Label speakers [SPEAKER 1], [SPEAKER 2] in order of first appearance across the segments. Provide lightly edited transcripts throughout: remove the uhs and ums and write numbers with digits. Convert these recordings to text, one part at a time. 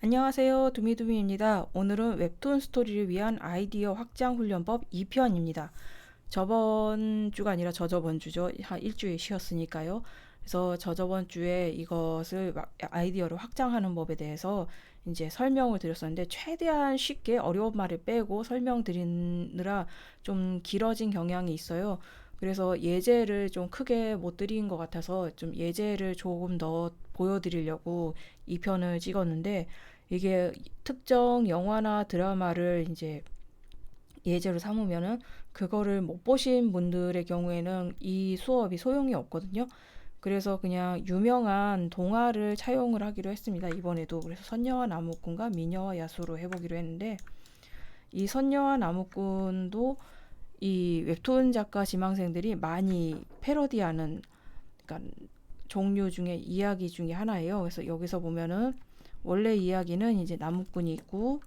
[SPEAKER 1] 안녕하세요. 두미두미입니다. 오늘은 웹툰 스토리를 위한 아이디어 확장 훈련법 2편입니다. 저번 주가 아니라 저저번 주죠. 한 일주일 쉬었으니까요. 그래서 저저번 주에 이것을 아이디어를 확장하는 법에 대해서 이제 설명을 드렸었는데 최대한 쉽게 어려운 말을 빼고 설명드리느라 좀 길어진 경향이 있어요. 그래서 예제를 좀 크게 못 드린 것 같아서 좀 예제를 조금 더 보여드리려고 2편을 찍었는데 이게 특정 영화나 드라마를 이제 예제로 삼으면은 그거를 못 보신 분들의 경우에는 이 수업이 소용이 없거든요. 그래서 그냥 유명한 동화를 차용을 하기로 했습니다. 이번에도. 그래서 선녀와 나무꾼과 미녀와 야수로 해보기로 했는데 이 선녀와 나무꾼도 이 웹툰 작가 지망생들이 많이 패러디하는 그러니까 종류 중에 이야기 중에 하나예요. 그래서 여기서 보면은 원래 이야기는 이제 나무꾼이 있고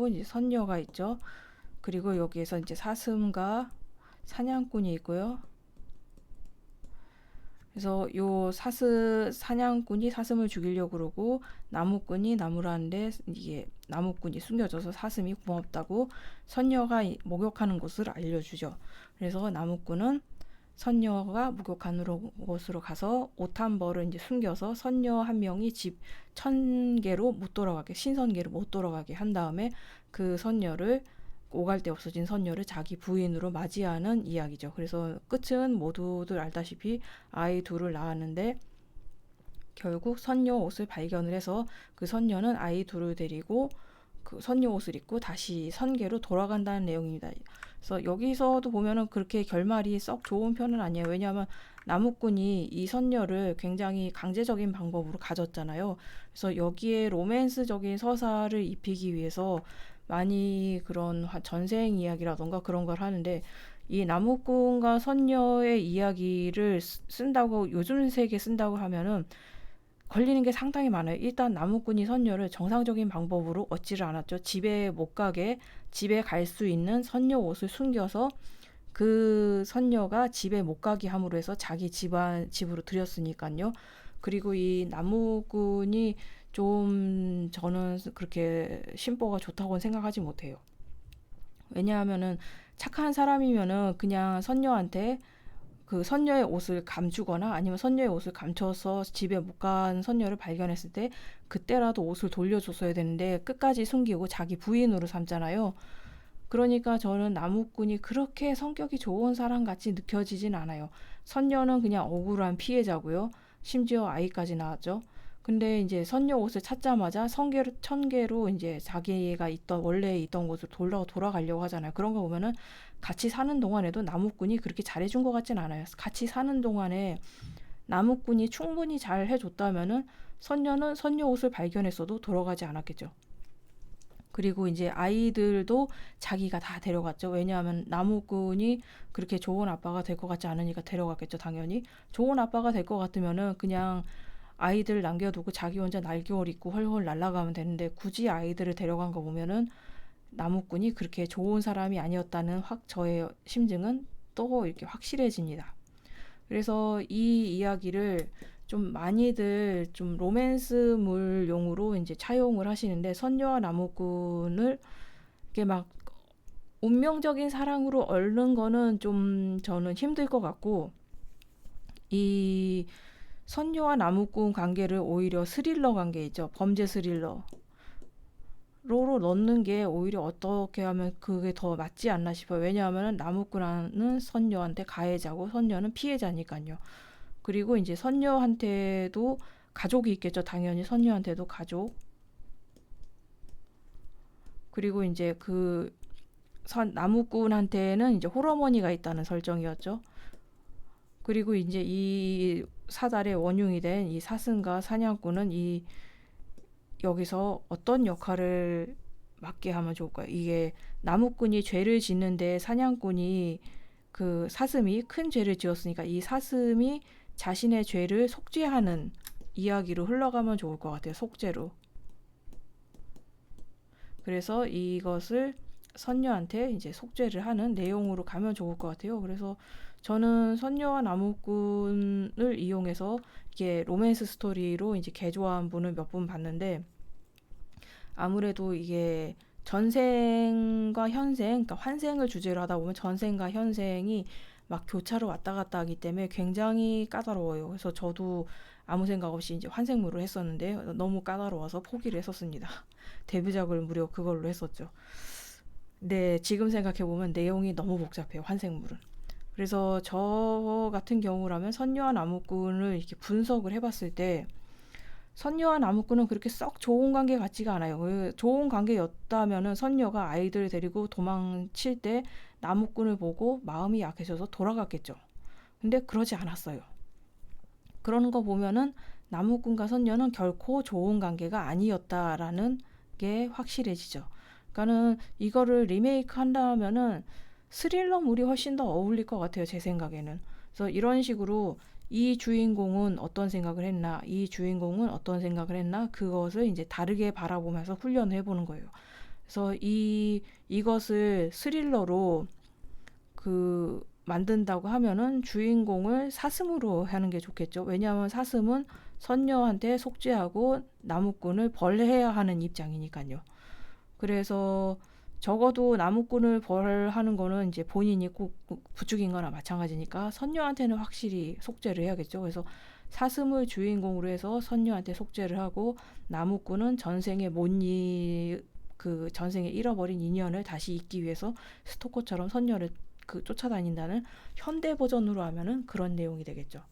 [SPEAKER 1] 이제 선녀가 있죠. 그리고 여기에서 이제 사슴과 사냥꾼이 있고요. 그래서 요 사냥꾼이 사슴을 죽이려고 그러고 나무꾼이 나무를 하는데 이게 나무꾼이 숨겨져서 사슴이 고맙다고 선녀가 목욕하는 곳을 알려주죠. 그래서 나무꾼은 선녀가 목욕하는 곳으로 가서 옷 한 벌을 이제 숨겨서 선녀 한 명이 집 천계로 못 돌아가게 신선계로 못 돌아가게 한 다음에 그 선녀를 오갈 데 없어진 선녀를 자기 부인으로 맞이하는 이야기죠. 그래서 끝은 모두들 알다시피 아이 둘을 낳았는데 결국 선녀 옷을 발견을 해서 그 선녀는 아이 둘을 데리고 그 선녀 옷을 입고 다시 선계로 돌아간다는 내용입니다. 그래서 여기서도 보면은 그렇게 결말이 썩 좋은 편은 아니에요. 왜냐하면 나무꾼이 이 선녀를 굉장히 강제적인 방법으로 가졌잖아요. 그래서 여기에 로맨스적인 서사를 입히기 위해서 많이 그런 전생 이야기라던가 그런 걸 하는데 이 나무꾼과 선녀의 이야기를 쓴다고 요즘 세계 쓴다고 하면은 걸리는 게 상당히 많아요. 일단 나무꾼이 선녀를 정상적인 방법으로 얻지를 않았죠. 집에 못 가게 집에 갈 수 있는 선녀 옷을 숨겨서 그 선녀가 집에 못 가게 함으로 해서 자기 집으로 들였으니까요. 그리고 이 나무꾼이 좀 저는 그렇게 심보가 좋다고는 생각하지 못해요. 왜냐하면은 착한 사람이면은 그냥 선녀한테 그 선녀의 옷을 감추거나 아니면 선녀의 옷을 감춰서 집에 못 간 선녀를 발견했을 때 그때라도 옷을 돌려줬어야 되는데 끝까지 숨기고 자기 부인으로 삼잖아요. 그러니까 저는 나무꾼이 그렇게 성격이 좋은 사람 같이 느껴지진 않아요. 선녀는 그냥 억울한 피해자고요. 심지어 아이까지 낳았죠. 근데 이제 선녀 옷을 찾자마자 천계로 이제 자기가 원래 있던 곳으로 돌아가려고 하잖아요. 그런 거 보면은 같이 사는 동안에도 나무꾼이 그렇게 잘해준 것 같진 않아요. 같이 사는 동안에 나무꾼이 충분히 잘 해줬다면은 선녀는 선녀 옷을 발견했어도 돌아가지 않았겠죠. 그리고 이제 아이들도 자기가 다 데려갔죠. 왜냐하면 나무꾼이 그렇게 좋은 아빠가 될 것 같지 않으니까 데려갔겠죠, 당연히. 좋은 아빠가 될 것 같으면은 그냥 아이들 남겨두고 자기 혼자 날개옷 입고 헐헐 날아가면 되는데 굳이 아이들을 데려간 거 보면은 나무꾼이 그렇게 좋은 사람이 아니었다는 저의 심증은 또 이렇게 확실해집니다. 그래서 이 이야기를 좀 많이들 좀 로맨스물용으로 이제 차용을 하시는데 선녀와 나무꾼을 이렇게 막 운명적인 사랑으로 얽는 거는 좀 저는 힘들 것 같고 이 선녀와 나무꾼 관계를 오히려 스릴러 관계 있죠. 범죄 스릴러. 로로 넣는 게 오히려 어떻게 하면 그게 더 맞지 않나 싶어요. 왜냐하면 나무꾼은 선녀한테 가해자고 선녀는 피해자니까요. 그리고 이제 선녀한테도 가족이 있겠죠. 당연히 선녀한테도 가족. 그리고 이제 그 나무꾼한테는 이제 홀어머니가 있다는 설정이었죠. 그리고 이제 이 사달의 원흉이 된 이 사슴과 사냥꾼은 이 여기서 어떤 역할을 맡게 하면 좋을까요? 이게 나무꾼이 죄를 짓는데 사냥꾼이 그 사슴이 큰 죄를 지었으니까 이 사슴이 자신의 죄를 속죄하는 이야기로 흘러가면 좋을 것 같아요. 속죄로. 그래서 이것을 선녀한테 이제 속죄를 하는 내용으로 가면 좋을 것 같아요. 그래서 저는 선녀와 나무꾼을 이용해서 이게 로맨스 스토리로 이제 개조한 분을 몇 분 봤는데, 아무래도 이게 전생과 현생, 그러니까 환생을 주제로 하다 보면 전생과 현생이 막 교차로 왔다 갔다 하기 때문에 굉장히 까다로워요. 그래서 저도 아무 생각 없이 이제 환생물을 했었는데 너무 까다로워서 포기를 했었습니다. 데뷔작을 무려 그걸로 했었죠. 네, 지금 생각해보면 내용이 너무 복잡해요, 환생물은. 그래서 저 같은 경우라면 선녀와 나무꾼을 이렇게 분석을 해봤을 때 선녀와 나무꾼은 그렇게 썩 좋은 관계 같지가 않아요. 좋은 관계였다면은 선녀가 아이들을 데리고 도망칠 때 나무꾼을 보고 마음이 약해져서 돌아갔겠죠. 근데 그러지 않았어요. 그러는 거 보면은 나무꾼과 선녀는 결코 좋은 관계가 아니었다라는 게 확실해지죠. 그러니까는 이거를 리메이크 한다면은 스릴러물이 훨씬 더 어울릴 것 같아요, 제 생각에는. 그래서 이런 식으로 이 주인공은 어떤 생각을 했나, 이 주인공은 어떤 생각을 했나, 그것을 이제 다르게 바라보면서 훈련을 해보는 거예요. 그래서 이것을 스릴러로 만든다고 하면은 주인공을 사슴으로 하는 게 좋겠죠. 왜냐하면 사슴은 선녀한테 속죄하고 나무꾼을 벌해야 하는 입장이니까요. 그래서 적어도 나무꾼을 벌하는 거는 이제 본인이 꼭 부추긴 거나 마찬가지니까 선녀한테는 확실히 속죄를 해야겠죠. 그래서 사슴을 주인공으로 해서 선녀한테 속죄를 하고, 나무꾼은 그 전생에 잃어버린 인연을 다시 잇기 위해서 스토커처럼 선녀를 쫓아다닌다는 현대 버전으로 하면은 그런 내용이 되겠죠.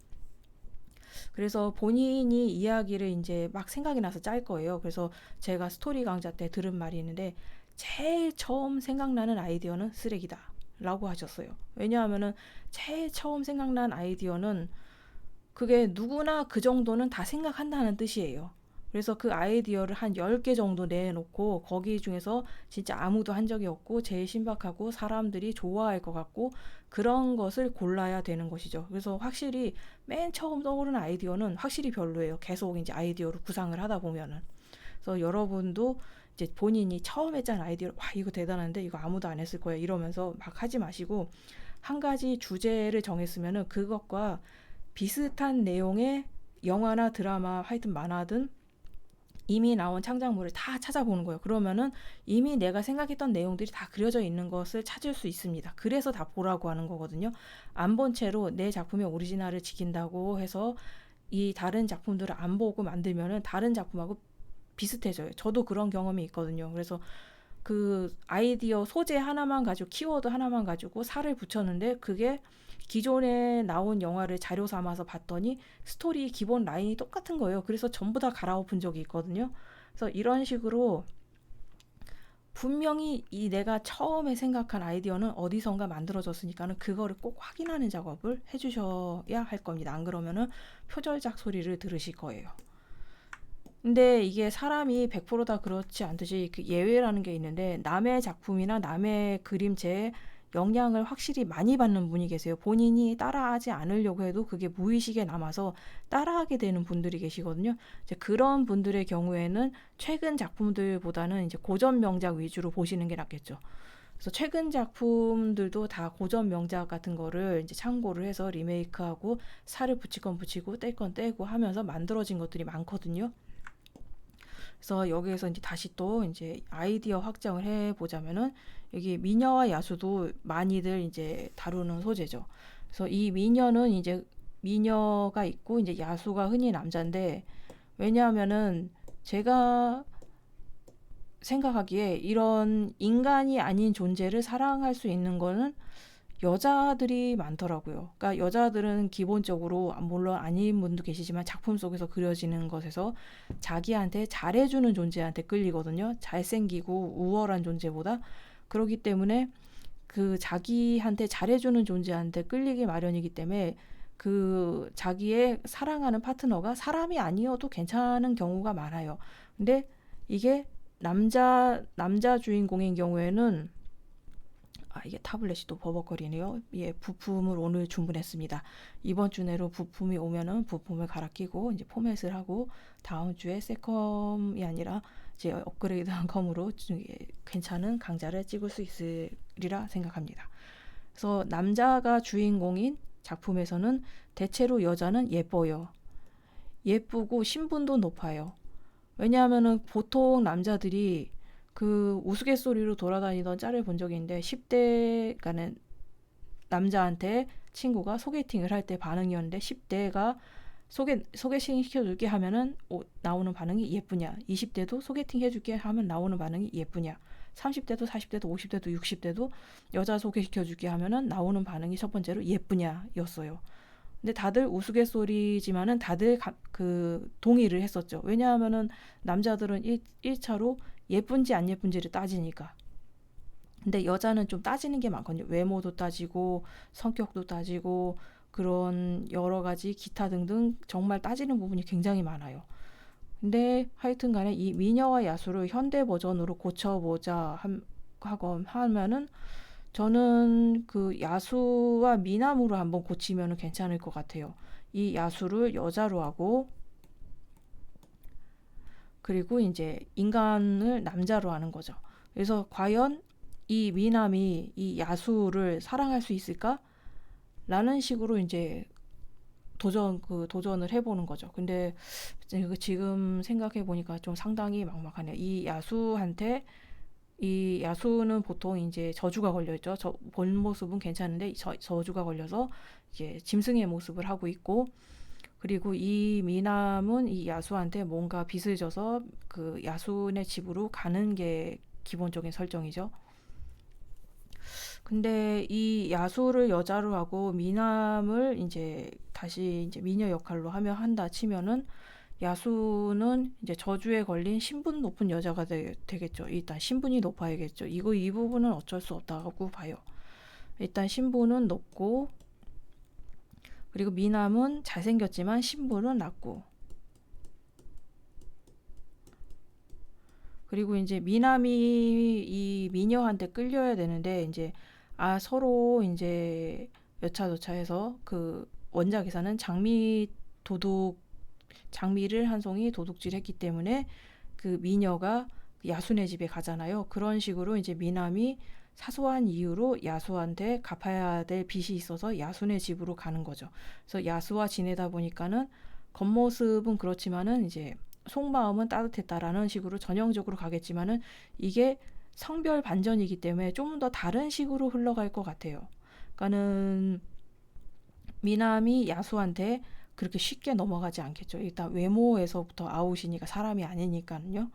[SPEAKER 1] 그래서 본인이 이야기를 이제 막 생각이 나서 짤 거예요. 그래서 제가 스토리 강좌 때 들은 말이 있는데, 제일 처음 생각나는 아이디어는 쓰레기다 라고 하셨어요. 왜냐하면은 제일 처음 생각난 아이디어는 그게 누구나 그 정도는 다 생각한다는 뜻이에요. 그래서 그 아이디어를 한 10개 정도 내놓고 거기 중에서 진짜 아무도 한 적이 없고 제일 신박하고 사람들이 좋아할 것 같고 그런 것을 골라야 되는 것이죠. 그래서 확실히 맨 처음 떠오르는 아이디어는 확실히 별로예요. 계속 이제 아이디어로 구상을 하다 보면은. 그래서 여러분도 이제 본인이 처음에 짠 아이디어를 와 이거 대단한데 이거 아무도 안 했을 거야 이러면서 막 하지 마시고, 한 가지 주제를 정했으면은 그것과 비슷한 내용의 영화나 드라마 하여튼 만화든 이미 나온 창작물을 다 찾아보는 거예요. 그러면은 이미 내가 생각했던 내용들이 다 그려져 있는 것을 찾을 수 있습니다. 그래서 다 보라고 하는 거거든요. 안 본 채로 내 작품의 오리지널을 지킨다고 해서 이 다른 작품들을 안 보고 만들면은 다른 작품하고 비슷해져요. 저도 그런 경험이 있거든요. 그래서 그 아이디어 소재 하나만 가지고 키워드 하나만 가지고 살을 붙였는데 그게 기존에 나온 영화를 자료 삼아서 봤더니 스토리 기본 라인이 똑같은 거예요. 그래서 전부 다 갈아엎은 적이 있거든요. 그래서 이런 식으로 분명히 이 내가 처음에 생각한 아이디어는 어디선가 만들어졌으니까는 그거를 꼭 확인하는 작업을 해주셔야 할 겁니다. 안 그러면은 표절작 소리를 들으실 거예요. 근데 이게 사람이 100%다 그렇지 않듯이 그 예외라는 게 있는데, 남의 작품이나 남의 그림체에 영향을 확실히 많이 받는 분이 계세요. 본인이 따라하지 않으려고 해도 그게 무의식에 남아서 따라하게 되는 분들이 계시거든요. 이제 그런 분들의 경우에는 최근 작품들보다는 이제 고전 명작 위주로 보시는 게 낫겠죠. 그래서 최근 작품들도 다 고전 명작 같은 거를 이제 참고를 해서 리메이크하고 살을 붙일 건 붙이고 뗄 건 떼고 하면서 만들어진 것들이 많거든요. 그래서 여기에서 이제 다시 또 이제 아이디어 확장을 해보자면은, 여기 미녀와 야수도 많이들 이제 다루는 소재죠. 그래서 이 미녀는 이제 미녀가 있고 이제 야수가 흔히 남자인데, 왜냐하면은 제가 생각하기에 이런 인간이 아닌 존재를 사랑할 수 있는 거는 여자들이 많더라고요. 그러니까 여자들은 기본적으로 물론 아닌 분도 계시지만 작품 속에서 그려지는 것에서 자기한테 잘해주는 존재한테 끌리거든요. 잘생기고 우월한 존재보다. 그렇기 때문에 그 자기한테 잘해주는 존재한테 끌리기 마련이기 때문에 그 자기의 사랑하는 파트너가 사람이 아니어도 괜찮은 경우가 많아요. 근데 이게 남자 주인공인 경우에는 이게 타블렛이 또 버벅거리네요. 예, 부품을 오늘 주문했습니다. 이번 주 내로 부품이 오면은 부품을 갈아 끼고 이제 포맷을 하고 다음 주에 새컴이 아니라 이제 업그레이드한 컴으로 괜찮은 강좌를 찍을 수 있으리라 생각합니다. 그래서 남자가 주인공인 작품에서는 대체로 여자는 예뻐요. 예쁘고 신분도 높아요. 왜냐하면은 보통 남자들이 그 우스갯소리로 돌아다니던 짤을 본 적이 있는데 10대가는 남자한테 친구가 소개팅을 할 때 반응이었는데 10대가 소개팅 시켜줄게 하면은 나오는 반응이 예쁘냐, 20대도 소개팅 해줄게 하면 나오는 반응이 예쁘냐, 30대도 40대도 50대도 60대도 여자 소개시켜줄게 하면은 나오는 반응이 첫 번째로 예쁘냐 였어요. 근데 다들 우스갯소리지만은 다들 그 동의를 했었죠. 왜냐하면은 남자들은 1차로 예쁜지 안 예쁜지를 따지니까. 근데 여자는 좀 따지는 게 많거든요. 외모도 따지고 성격도 따지고 그런 여러 가지 기타 등등 정말 따지는 부분이 굉장히 많아요. 근데 하여튼 간에 이 미녀와 야수를 현대 버전으로 고쳐보자 하면은 저는 그 야수와 미남으로 한번 고치면 괜찮을 것 같아요. 이 야수를 여자로 하고 그리고 이제 인간을 남자로 하는 거죠. 그래서 과연 이 미남이 이 야수를 사랑할 수 있을까? 라는 식으로 이제 도전을 해보는 거죠. 근데 지금 생각해 보니까 좀 상당히 막막하네요. 이 야수는 보통 이제 저주가 걸려 있죠. 본 모습은 괜찮은데 저주가 걸려서 이제 짐승의 모습을 하고 있고, 그리고 이 미남은 이 야수한테 뭔가 빚을 져서 그 야수네 집으로 가는 게 기본적인 설정이죠. 근데 이 야수를 여자로 하고 미남을 이제 다시 이제 미녀 역할로 한다 치면은 야수는 이제 저주에 걸린 신분 높은 여자가 되겠죠. 일단 신분이 높아야겠죠. 이 부분은 어쩔 수 없다고 봐요. 일단 신분은 높고, 그리고 미남은 잘생겼지만 신분은 낮고, 그리고 이제 미남이 이 미녀한테 끌려야 되는데 이제 서로 이제 여차저차해서 그 원작에서는 장미를 한 송이 도둑질했기 때문에 그 미녀가 야수네 집에 가잖아요. 그런 식으로 이제 미남이 사소한 이유로 야수한테 갚아야 될 빚이 있어서 야수네 집으로 가는 거죠. 그래서 야수와 지내다 보니까는 겉모습은 그렇지만은 이제 속마음은 따뜻했다라는 식으로 전형적으로 가겠지만은 이게 성별 반전이기 때문에 좀 더 다른 식으로 흘러갈 것 같아요. 그러니까는 미남이 야수한테 그렇게 쉽게 넘어가지 않겠죠. 일단 외모에서부터 아웃이니까 사람이 아니니까요.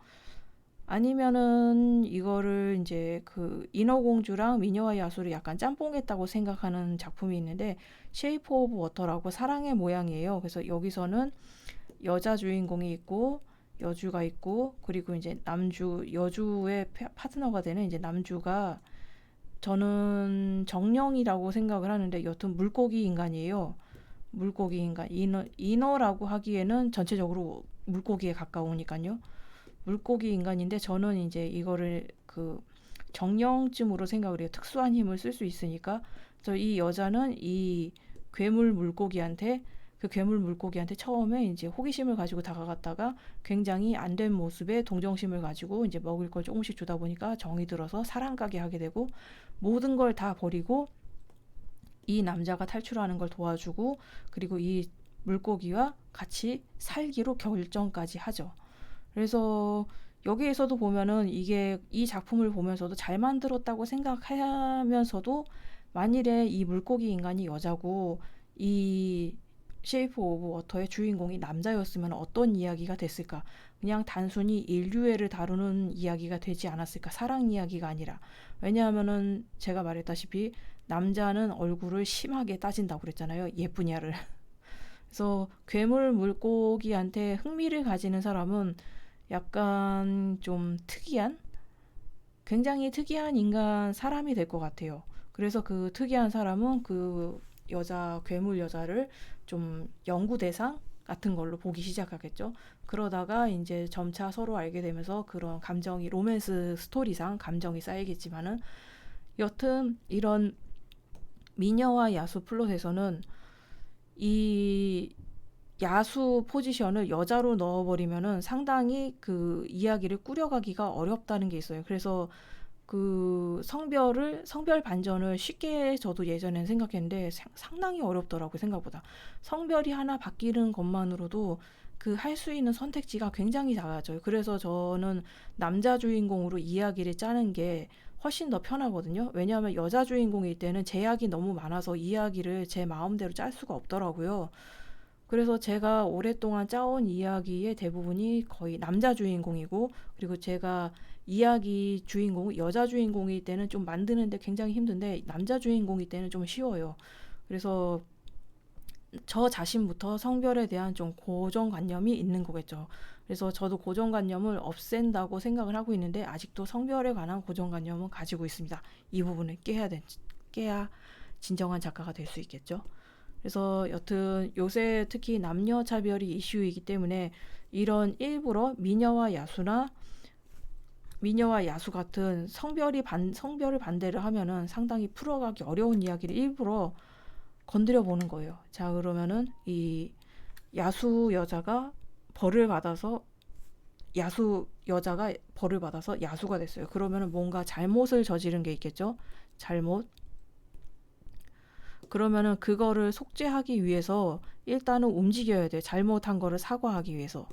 [SPEAKER 1] 아니면은 이거를 이제 그 인어공주랑 미녀와 야수를 약간 짬뽕했다고 생각하는 작품이 있는데 쉐이프 오브 워터라고 사랑의 모양이에요. 그래서 여기서는 여자 주인공이 있고 여주가 있고, 그리고 이제 여주의 파트너가 되는 이제 남주가 저는 정령이라고 생각을 하는데 여튼 물고기 인간이에요. 물고기 인간. 인어라고 하기에는 전체적으로 물고기에 가까우니까요. 물고기 인간인데 저는 이제 이거를 그 정령쯤으로 생각을 해요. 특수한 힘을 쓸 수 있으니까. 그래서 이 여자는 이 괴물 물고기한테 처음에 이제 호기심을 가지고 다가갔다가 굉장히 안 된 모습에 동정심을 가지고 이제 먹을 걸 조금씩 주다 보니까 정이 들어서 사랑 가게 하게 되고, 모든 걸 다 버리고 이 남자가 탈출하는 걸 도와주고, 그리고 이 물고기와 같이 살기로 결정까지 하죠. 그래서 여기에서도 보면은 이게 이 작품을 보면서도 잘 만들었다고 생각하면서도 만일에 이 물고기 인간이 여자고 이 쉐이프 오브 워터의 주인공이 남자였으면 어떤 이야기가 됐을까? 그냥 단순히 인류애를 다루는 이야기가 되지 않았을까? 사랑 이야기가 아니라. 왜냐하면은 제가 말했다시피 남자는 얼굴을 심하게 따진다고 그랬잖아요. 예쁘냐를. 그래서 괴물 물고기한테 흥미를 가지는 사람은 약간 좀 굉장히 특이한 사람이 될 것 같아요. 그래서 그 특이한 사람은 그 괴물 여자를 좀 연구 대상 같은 걸로 보기 시작하겠죠. 그러다가 이제 점차 서로 알게 되면서 그런 로맨스 스토리상 감정이 쌓이겠지만은, 여튼 이런 미녀와 야수 플롯에서는 이 야수 포지션을 여자로 넣어버리면은 상당히 그 이야기를 꾸려가기가 어렵다는 게 있어요. 그래서 그 성별 반전을 쉽게 저도 예전엔 생각했는데 상당히 어렵더라고요, 생각보다. 성별이 하나 바뀌는 것만으로도 그 할 수 있는 선택지가 굉장히 작아져요. 그래서 저는 남자 주인공으로 이야기를 짜는 게 훨씬 더 편하거든요. 왜냐하면 여자 주인공일 때는 제약이 너무 많아서 이야기를 제 마음대로 짤 수가 없더라고요. 그래서 제가 오랫동안 짜온 이야기의 대부분이 거의 남자 주인공이고, 그리고 제가 이야기 주인공, 여자 주인공일 때는 좀 만드는데 굉장히 힘든데, 남자 주인공일 때는 좀 쉬워요. 그래서 저 자신부터 성별에 대한 좀 고정관념이 있는 거겠죠. 그래서 저도 고정관념을 없앤다고 생각을 하고 있는데, 아직도 성별에 관한 고정관념은 가지고 있습니다. 이 부분을 깨야 진정한 작가가 될 수 있겠죠. 그래서 여튼 요새 특히 남녀 차별이 이슈이기 때문에 이런 일부러 미녀와 야수 같은 성별을 반대를 하면은 상당히 풀어가기 어려운 이야기를 일부러 건드려 보는 거예요. 자, 그러면은 이 야수 여자가 벌을 받아서 여자가 벌을 받아서 야수가 됐어요. 그러면은 뭔가 잘못을 저지른 게 있겠죠. 잘못. 그러면은 그거를 속죄하기 위해서 일단은 움직여야 돼. 잘못한 거를 사과하기 위해서.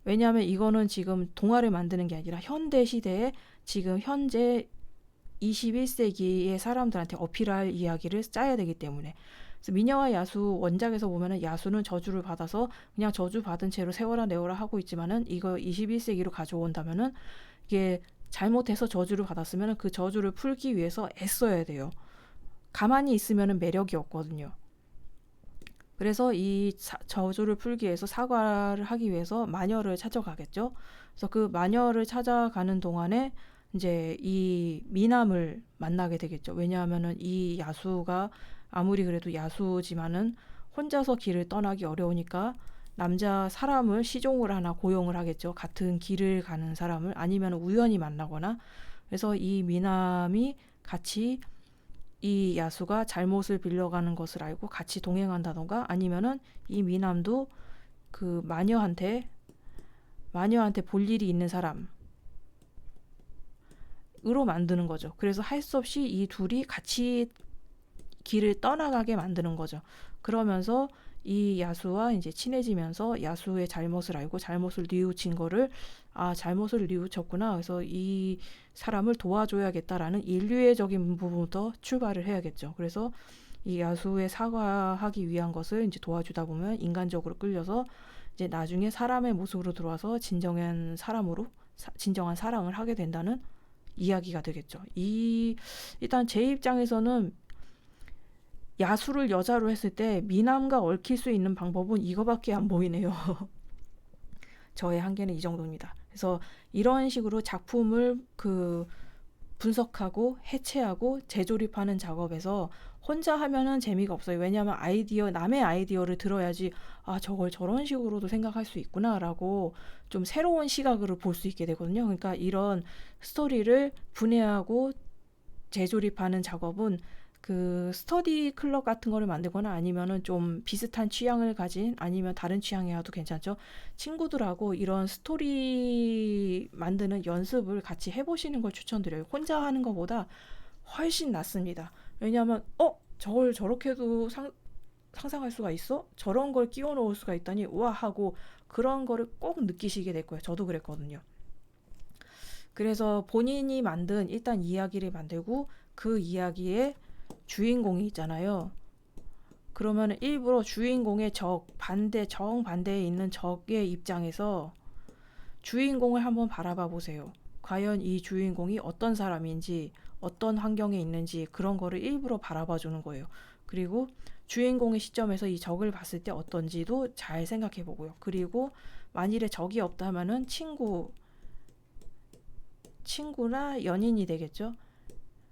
[SPEAKER 1] 왜냐하면 이거는 지금 동화를 만드는 게 아니라 현대 시대에 지금 현재 21세기의 사람들한테 어필할 이야기를 짜야 되기 때문에. 그래서 미녀와 야수 원작에서 보면은 야수는 저주를 받아서 그냥 저주 받은 채로 세워라 내워라 하고 있지만은 이거 21세기로 가져온다면은 이게 잘못해서 저주를 받았으면은 그 저주를 풀기 위해서 애써야 돼요. 가만히 있으면은 매력이 없거든요. 그래서 이 저주를 풀기 위해서 사과를 하기 위해서 마녀를 찾아가겠죠. 그래서 그 마녀를 찾아가는 동안에 이제 이 미남을 만나게 되겠죠. 왜냐하면은 이 야수가 아무리 그래도 야수지만은 혼자서 길을 떠나기 어려우니까 남자 사람을 시종을 하나 고용을 하겠죠. 같은 길을 가는 사람을 아니면 우연히 만나거나. 그래서 이 미남이 같이 이 야수가 잘못을 빌려가는 것을 알고 같이 동행한다던가 아니면은 이 미남도 그 마녀한테 볼 일이 있는 사람으로 만드는 거죠. 그래서 할 수 없이 이 둘이 같이 길을 떠나가게 만드는 거죠. 그러면서 이 야수와 이제 친해지면서 야수의 잘못을 알고 잘못을 뉘우친 거를 잘못을 뉘우쳤구나. 그래서 이 사람을 도와줘야겠다라는 인류애적인 부분부터 출발을 해야겠죠. 그래서 이 야수의 사과하기 위한 것을 이제 도와주다 보면 인간적으로 끌려서 이제 나중에 사람의 모습으로 들어와서 진정한 사랑을 하게 된다는 이야기가 되겠죠. 일단 제 입장에서는 야수를 여자로 했을 때 미남과 얽힐 수 있는 방법은 이거밖에 안 보이네요. 저의 한계는 이 정도입니다. 그래서 이런 식으로 작품을 분석하고 해체하고 재조립하는 작업에서 혼자 하면은 재미가 없어요. 왜냐하면 남의 아이디어를 들어야지 저걸 저런 식으로도 생각할 수 있구나라고 좀 새로운 시각으로 볼 수 있게 되거든요. 그러니까 이런 스토리를 분해하고 재조립하는 작업은 그 스터디 클럽 같은 거를 만들거나 아니면은 좀 비슷한 취향을 가진 아니면 다른 취향이어도 괜찮죠. 친구들하고 이런 스토리 만드는 연습을 같이 해보시는 걸 추천드려요. 혼자 하는 것보다 훨씬 낫습니다. 왜냐하면 저걸 저렇게도 상상할 수가 있어? 저런 걸 끼워 넣을 수가 있다니 우와 하고 그런 거를 꼭 느끼시게 될 거예요. 저도 그랬거든요. 그래서 본인이 만든 일단 이야기를 만들고 그 이야기에 주인공이 있잖아요. 그러면 일부러 주인공의 정반대에 있는 적의 입장에서 주인공을 한번 바라봐 보세요. 과연 이 주인공이 어떤 사람인지, 어떤 환경에 있는지 그런 거를 일부러 바라봐 주는 거예요. 그리고 주인공의 시점에서 이 적을 봤을 때 어떤지도 잘 생각해 보고요. 그리고 만일에 적이 없다면은 친구나 연인이 되겠죠.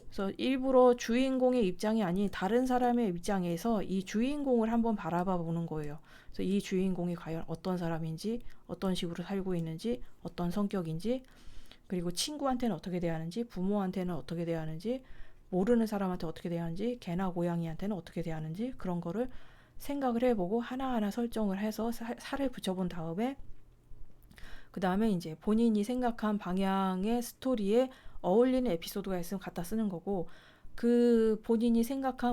[SPEAKER 1] 그래서 일부러 주인공의 입장이 아닌 다른 사람의 입장에서 이 주인공을 한번 바라봐 보는 거예요. 그래서 이 주인공이 과연 어떤 사람인지, 어떤 식으로 살고 있는지, 어떤 성격인지, 그리고 친구한테는 어떻게 대하는지, 부모한테는 어떻게 대하는지, 모르는 사람한테 어떻게 대하는지, 개나 고양이한테는 어떻게 대하는지 그런 거를 생각을 해보고 하나하나 설정을 해서 살을 붙여본 다음에 그 다음에 이제 본인이 생각한 방향의 스토리에 어울리는 에피소드가 있으면 갖다 쓰는 거고, 그 본인이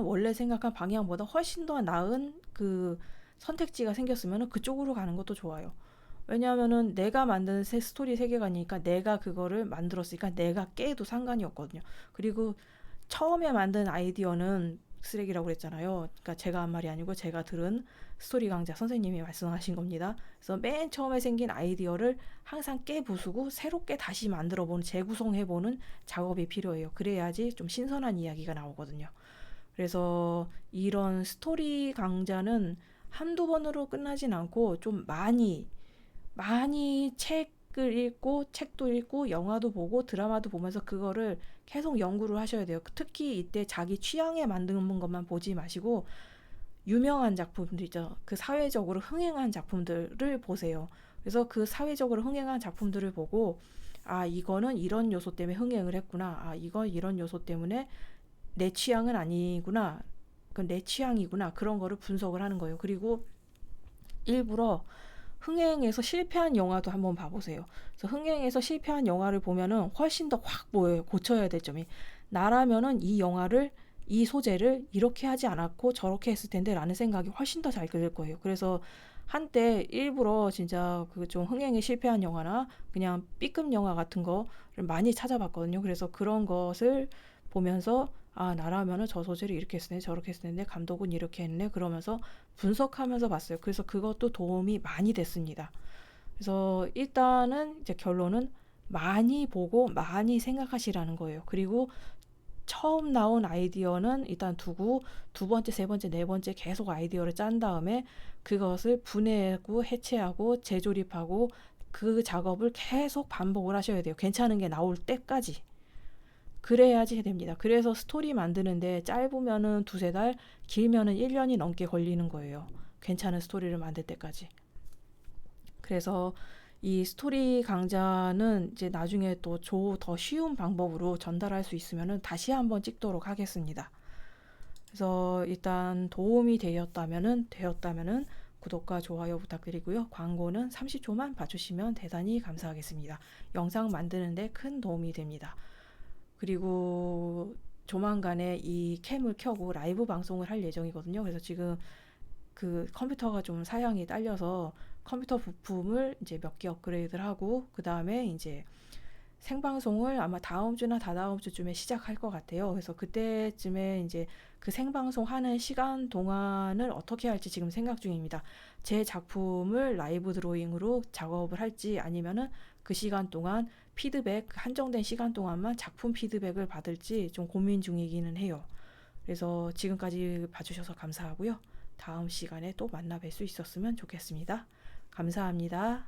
[SPEAKER 1] 원래 생각한 방향보다 훨씬 더 나은 그 선택지가 생겼으면 그쪽으로 가는 것도 좋아요. 왜냐하면은 내가 만든 스토리 세계관이니까 내가 그거를 만들었으니까 내가 깨도 상관이 없거든요. 그리고 처음에 만든 아이디어는 쓰레기라고 그랬잖아요. 그러니까 제가 한 말이 아니고 제가 들은 스토리 강좌 선생님이 말씀하신 겁니다. 그래서 맨 처음에 생긴 아이디어를 항상 깨부수고 새롭게 다시 만들어보는, 재구성해보는 작업이 필요해요. 그래야지 좀 신선한 이야기가 나오거든요. 그래서 이런 스토리 강좌는 한두 번으로 끝나진 않고 좀 많이 책을 읽고, 책도 읽고, 영화도 보고, 드라마도 보면서 그거를 계속 연구를 하셔야 돼요. 특히 이때 자기 취향에 맞는 것만 보지 마시고 유명한 작품들 있죠. 그 사회적으로 흥행한 작품들을 보세요. 그래서 그 사회적으로 흥행한 작품들을 보고, 아, 이거는 이런 요소 때문에 흥행을 했구나. 아, 이건 이런 요소 때문에 내 취향은 아니구나. 그건 내 취향이구나. 그런 거를 분석을 하는 거예요. 그리고 일부러 흥행에서 실패한 영화도 한번 봐보세요. 그래서 흥행에서 실패한 영화를 보면은 훨씬 더 확 보여요. 고쳐야 될 점이. 나라면은 이 소재를 이렇게 하지 않았고 저렇게 했을 텐데 라는 생각이 훨씬 더 잘 들 거예요. 그래서 한때 일부러 진짜 그 좀 흥행에 실패한 영화나 그냥 B급 영화 같은 거를 많이 찾아봤거든요. 그래서 그런 것을 보면서, 아, 나라면은 저 소재를 이렇게 했네, 저렇게 했는데 감독은 이렇게 했네, 그러면서 분석하면서 봤어요. 그래서 그것도 도움이 많이 됐습니다. 그래서 일단은 이제 결론은 많이 보고 많이 생각하시라는 거예요. 그리고 처음 나온 아이디어는 일단 두고 두 번째, 세 번째, 네 번째 계속 아이디어를 짠 다음에 그것을 분해하고 해체하고 재조립하고 그 작업을 계속 반복을 하셔야 돼요. 괜찮은 게 나올 때까지. 그래야지 됩니다. 그래서 스토리 만드는데 짧으면은 두세 달, 길면은 1년이 넘게 걸리는 거예요. 괜찮은 스토리를 만들 때까지. 그래서 이 스토리 강좌는 이제 나중에 또 더 쉬운 방법으로 전달할 수 있으면은 다시 한번 찍도록 하겠습니다. 그래서 일단 도움이 되었다면은 구독과 좋아요 부탁드리고요. 광고는 30초만 봐주시면 대단히 감사하겠습니다. 영상 만드는데 큰 도움이 됩니다. 그리고 조만간에 이 캠을 켜고 라이브 방송을 할 예정이거든요. 그래서 지금 그 컴퓨터가 좀 사양이 딸려서 컴퓨터 부품을 이제 몇 개 업그레이드를 하고, 그 다음에 이제 생방송을 아마 다음 주나 다다음 주쯤에 시작할 것 같아요. 그래서 그때쯤에 이제 그 생방송 하는 시간 동안을 어떻게 할지 지금 생각 중입니다. 제 작품을 라이브 드로잉으로 작업을 할지, 아니면은 그 시간 동안 한정된 시간 동안만 작품 피드백을 받을지 좀 고민 중이기는 해요. 그래서 지금까지 봐주셔서 감사하고요. 다음 시간에 또 만나 뵐 수 있었으면 좋겠습니다. 감사합니다.